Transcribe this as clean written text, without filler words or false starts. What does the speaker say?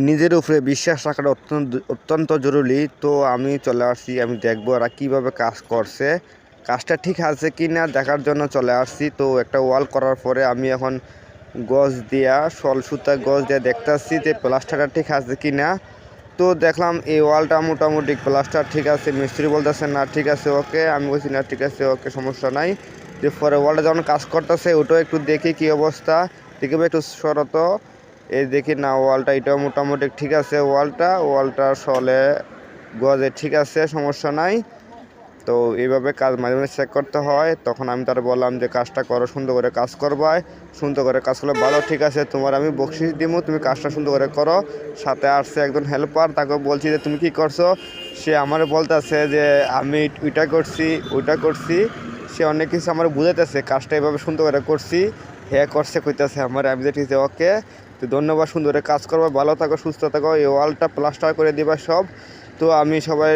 নিজের উপরে বিশ্বাস রাখাটা অত্যন্ত জরুরি। তো আমি চলে আসছি, আমি দেখবো ওরা কীভাবে কাজ করছে, কাজটা ঠিক আছে কি না দেখার জন্য চলে আসছি। তো একটা ওয়াল করার পরে আমি এখন গজ দিয়া সুতা গজ দিয়ে দেখতে আসছি যে প্লাস্টারটা ঠিক আছে কি না। তো দেখলাম এই ওয়ালটা মোটামুটি প্লাস্টার ঠিক আছে, মিস্ত্রি বলতেছে না ঠিক আছে ওকে, আমি বলছি না ঠিক আছে ওকে, সমস্যা নাই। যে পরে ওয়ালটা যখন কাজ করতেছে ওটাও একটু দেখি কি অবস্থা, দেখি একটু সরত, এই দেখি না ওয়ালটা এটাও মোটামুটি ঠিক আছে, ওয়ালটা সলে গজে ঠিক আছে, সমস্যা নাই। তো এইভাবে কাজ মাঝে মাঝে চেক করতে হয়। তখন আমি তার বললাম যে কাজটা করো, সুন্দর করে কাজ করবাই, সুন্দর করে কাজ করলে ভালো, ঠিক আছে তোমার আমি বকশিস দিব, তুমি কাজটা সুন্দর করে করো। সাথে আসছে একজন হেল্পার, তাকে বলছি যে তুমি কি করছো, সে আমার বলতেছে যে আমি ওইটা করছি ওইটা করছি, সে অনেক কিছু আমার বুঝাইতেছে কাজটা এভাবে সুন্দর করে করছি, হ্যাঁ করছে কইতেছে আমার, আমি যে ঠিক আছে ওকে। তো ধন্যবাদ, সুন্দর করে কাজ করবো, ভালো থাকো সুস্থ থাকো, এই ওয়ালটা প্লাস্টার করে দিবা সব। তো আমি সবাই